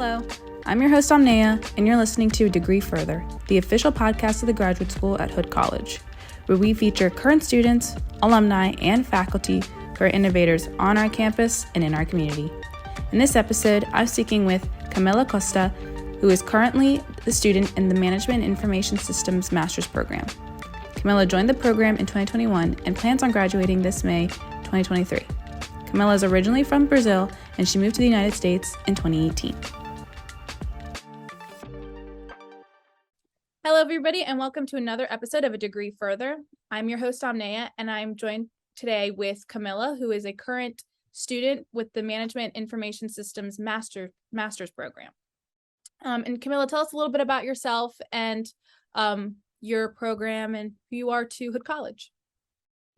Hello, I'm your host Amnea, and you're listening to Degree Further, the official podcast of the graduate school at Hood College, where we feature current students, alumni, and faculty who are innovators on our campus and in our community. In this episode, I'm speaking with Camilla Costa, who is currently a student in the Management Information Systems Master's Program. Camilla joined the program in 2021 and plans on graduating this May 2023. Camilla is originally from Brazil, and she moved to the United States in 2018. Hello, everybody, and welcome to another episode of A Degree Further. I'm your host, Amnea, and I'm joined today with Camilla, who is a current student with the Management Information Systems Master's Program. And Camilla, tell us a little bit about yourself and your program and who you are to Hood College.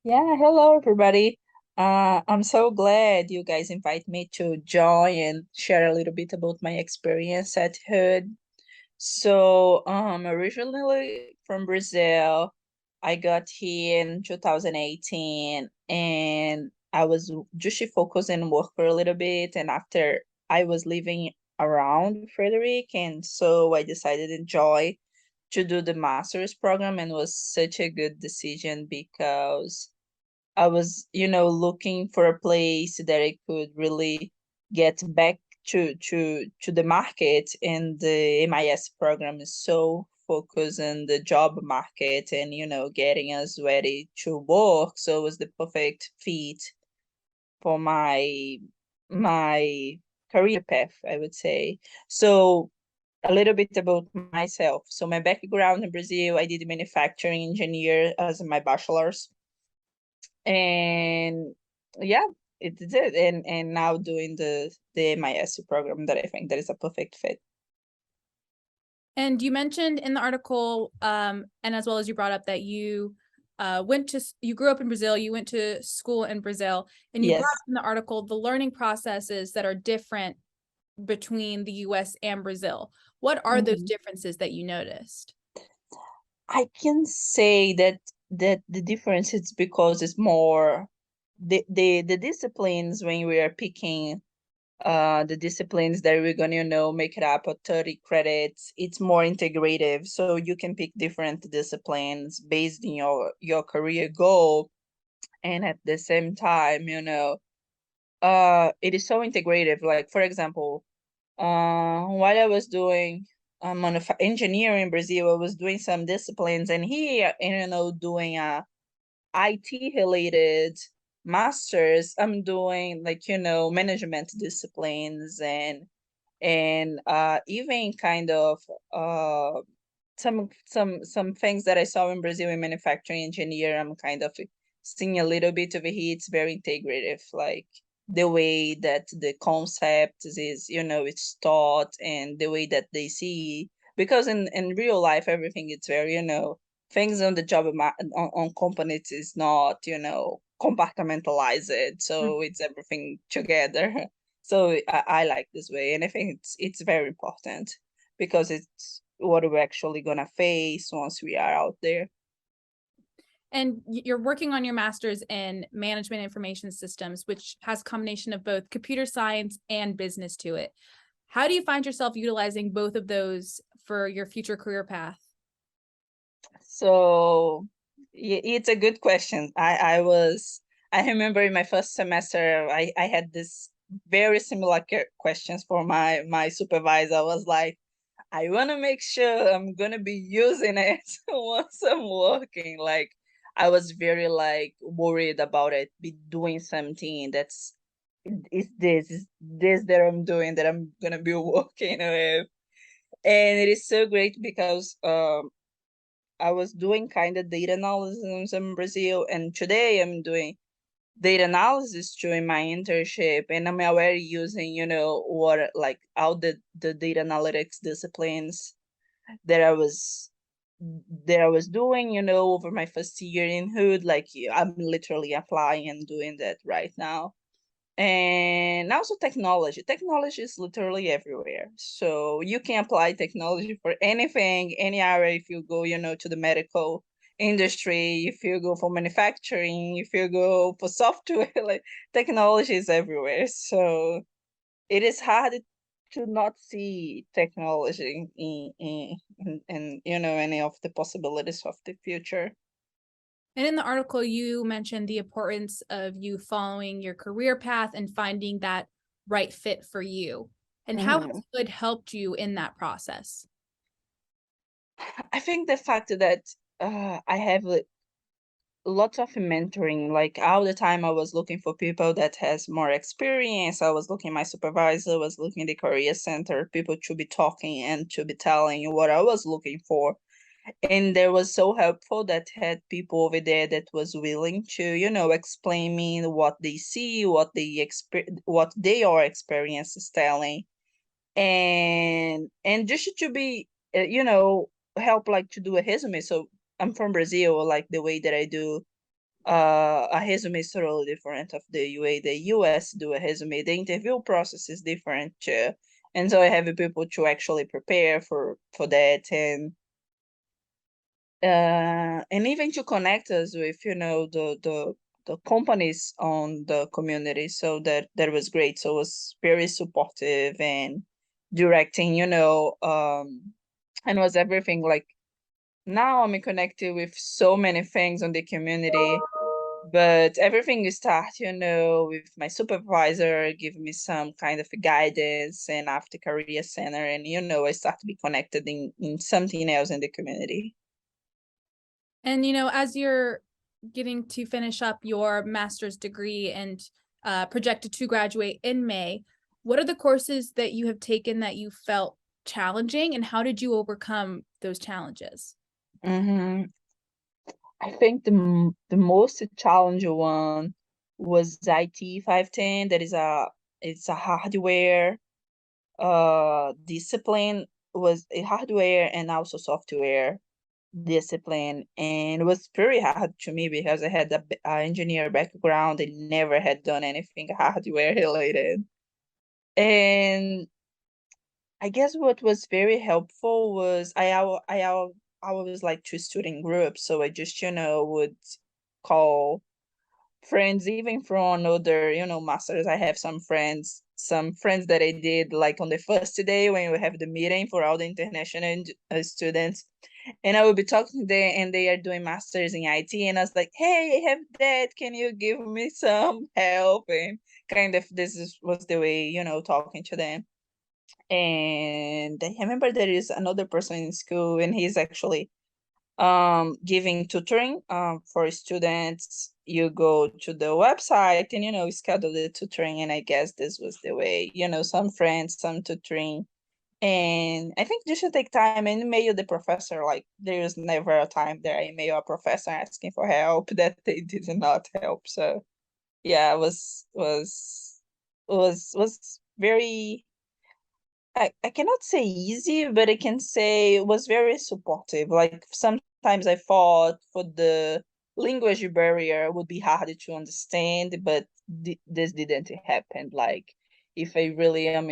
Yeah, hello everybody. I'm so glad you guys invite me to join and share a little bit about my experience at Hood. So, originally from Brazil. I got here in 2018 and I was just focusing on work for a little bit. And after I was living around Frederick, and so I decided to join to do the master's program, and was such a good decision because I was, looking for a place that I could really get back to the market, and the MIS program is so focused on the job market and, getting us ready to work. So it was the perfect fit for my career path, I would say. So a little bit about myself. So my background in Brazil, I did manufacturing engineer as my bachelor's. And yeah, it did. And now doing the MIS program that I think that is a perfect fit. And you mentioned in the article, and as well as you brought up that you grew up in Brazil, you went to school in Brazil, and you Yes. brought up in the article the learning processes that are different between the US and Brazil. What are those differences that you noticed? I can say that the difference is because it's more the disciplines when we are picking the disciplines that we're gonna make it up of 30 credits. It's more integrative, so you can pick different disciplines based on your career goal, and at the same time, it is so integrative. Like, for example, while I was doing engineering in Brazil, I was doing some disciplines, and here, doing a IT related masters, I'm doing management disciplines, and even kind of some things that I saw in Brazil in manufacturing engineer. I'm kind of seeing a little bit of it here. It's very integrative, like the way that the concept is, it's taught, and the way that they see, because in real life, everything it's very, things on the job on companies is not, compartmentalized. So it's everything together. So I like this way, and I think it's very important because it's what we're actually gonna face once we are out there. And you're working on your master's in management information systems, which has a combination of both computer science and business to it. How do you find yourself utilizing both of those for your future career path? So it's a good question. I remember in my first semester, I had this very similar questions for my supervisor. I was like, I want to make sure I'm gonna be using it once I'm working. Like, I was very worried about it, be doing something that's is this that I'm doing that I'm gonna be working with. And it is so great because I was doing kind of data analysis in Brazil, and today I'm doing data analysis during my internship, and I'm already using, what all the data analytics disciplines that I was doing, over my first year in Hood. Like, I'm literally applying and doing that right now. And also technology is literally everywhere, so you can apply technology for anything, any area. If you go, to the medical industry, if you go for manufacturing, if you go for software, like, technology is everywhere. So it is hard to not see technology in any of the possibilities of the future. And in the article, you mentioned the importance of you following your career path and finding that right fit for you. And how Mhm. has Hood helped you in that process? I think the fact that I have lots of mentoring, like all the time I was looking for people that has more experience. I was looking my supervisor, was looking the career center, people to be talking and to be telling you what I was looking for. And there was so helpful that had people over there that was willing to, explain me what they see, what they are experiences telling, and just to be, help like to do a resume. So I'm from Brazil, like the way that I do a resume is totally different of the way the US do a resume. The interview process is different too. And so I have people to actually prepare for that, and even to connect us with the companies on the community. So that was great. So it was very supportive and directing, and was everything like now I'm connected with so many things on the community, but everything you start, with my supervisor giving me some kind of guidance, and after career center, and I start to be connected in something else in the community. And, as you're getting to finish up your master's degree and projected to graduate in May, what are the courses that you have taken that you felt challenging, and how did you overcome those challenges? Hmm. I think the most challenging one was IT 510. That is it's a hardware discipline, was a hardware and also software discipline, and it was very hard to me because I had a engineer background and never had done anything hardware related. And I guess what was very helpful was I was like two student groups, so I just would call friends even from other masters. I have some friends that I did like on the first day when we have the meeting for all the international students, and I will be talking to them, and they are doing masters in IT, and I was like, hey, I have that, can you give me some help? And kind of was the way, talking to them. And I remember there is another person in school, and he's actually giving tutoring for students. You go to the website and schedule the tutoring, and I guess this was the way, some friends, some tutoring. And I think you should take time and email the professor. Like there's never a time that I email a professor asking for help that they did not help. So yeah, it was very, I cannot say easy, but I can say it was very supportive. Like sometimes I thought for the language barrier would be hard to understand, but this didn't happen. Like if I really am,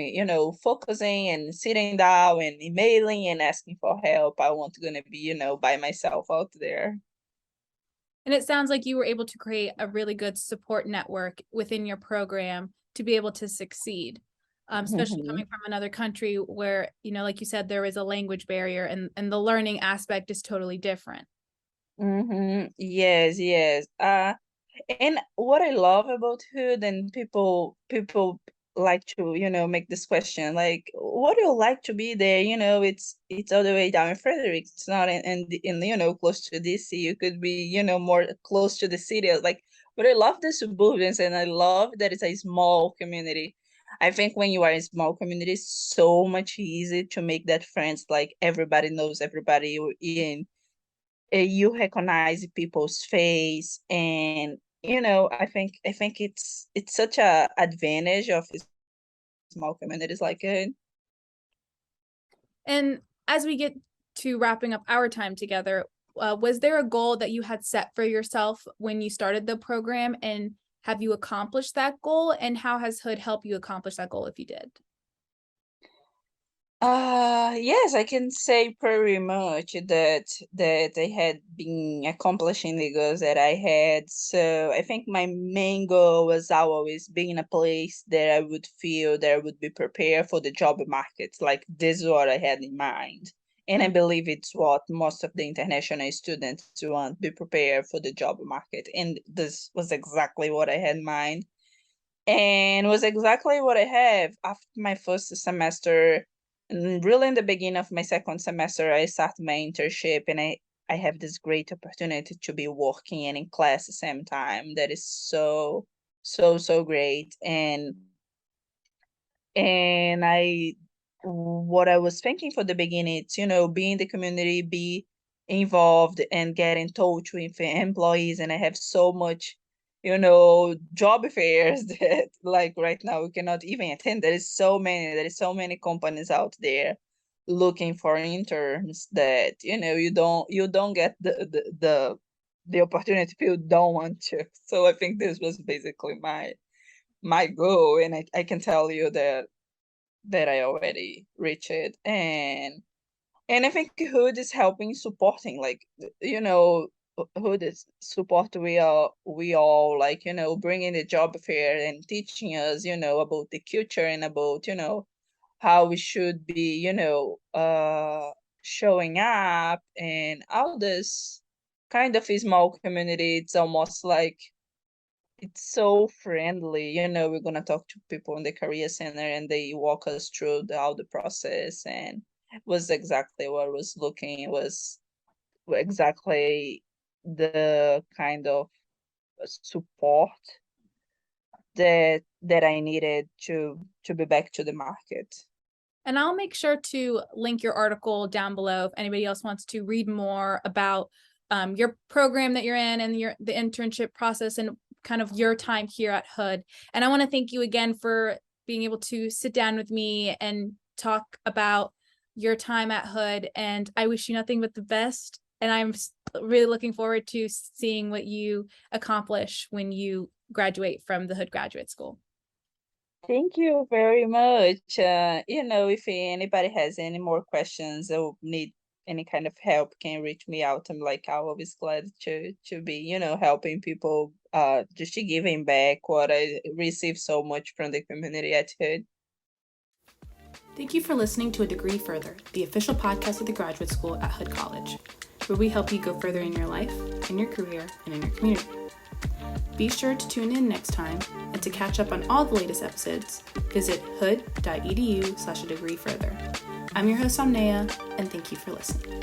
focusing and sitting down and emailing and asking for help, I won't gonna be, by myself out there. And it sounds like you were able to create a really good support network within your program to be able to succeed, especially Mhm. coming from another country where, like you said, there is a language barrier, and the learning aspect is totally different. Yes, yes. And what I love about Hood, and people like to, make this question, like, what do you like to be there? It's all the way down in Frederick. It's not in close to DC. You could be, more close to the city. Like, but I love the suburbs, and I love that it's a small community. I think when you are in small community, it's so much easier to make that friends. Like everybody knows everybody in, you recognize people's face, and I think it's such a advantage of small communities like it. And as we get to wrapping up our time together, was there a goal that you had set for yourself when you started the program, and have you accomplished that goal? And how has Hood helped you accomplish that goal if you did? Yes, I can say pretty much that I had been accomplishing the goals that I had. So I think my main goal was always being in a place that I would feel that I would be prepared for the job market. Like this is what I had in mind. And I believe it's what most of the international students want, be prepared for the job market. And this was exactly what I had in mind. And was exactly what I have after my first semester. And really in the beginning of my second semester, I started my internship, and I have this great opportunity to be working and in class at the same time. That is so great. And what I was thinking for the beginning, it's, be in the community, be involved and get in touch with employees. And I have so much, job fairs that like right now we cannot even attend. There is so many companies out there looking for interns that, you don't get the opportunity if you don't want to. So I think this was basically my goal, and I can tell you that I already reached it. And I think Hood is helping supporting, like, Hood is support we all like, bringing the job fair and teaching us, about the culture and about, how we should be, showing up and all this kind of small community. It's almost like it's so friendly. We're gonna talk to people in the career center, and they walk us through all the process, and it was exactly what I was looking. It was exactly the kind of support that I needed to be back to the market. And I'll make sure to link your article down below if anybody else wants to read more about your program that you're in and the internship process and kind of your time here at Hood. And I want to thank you again for being able to sit down with me and talk about your time at Hood. And I wish you nothing but the best. And I'm really looking forward to seeing what you accomplish when you graduate from the Hood Graduate School. Thank you very much. If anybody has any more questions or need any kind of help, can reach me out. I'm always glad to be, helping people, just to giving back what I receive so much from the community at Hood. Thank you for listening to A Degree Further, the official podcast of the graduate school at Hood College, where we help you go further in your life, in your career, and in your community. Be sure to tune in next time, and to catch up on all the latest episodes, visit hood.edu/a degree further. I'm your host, Amnea, and thank you for listening.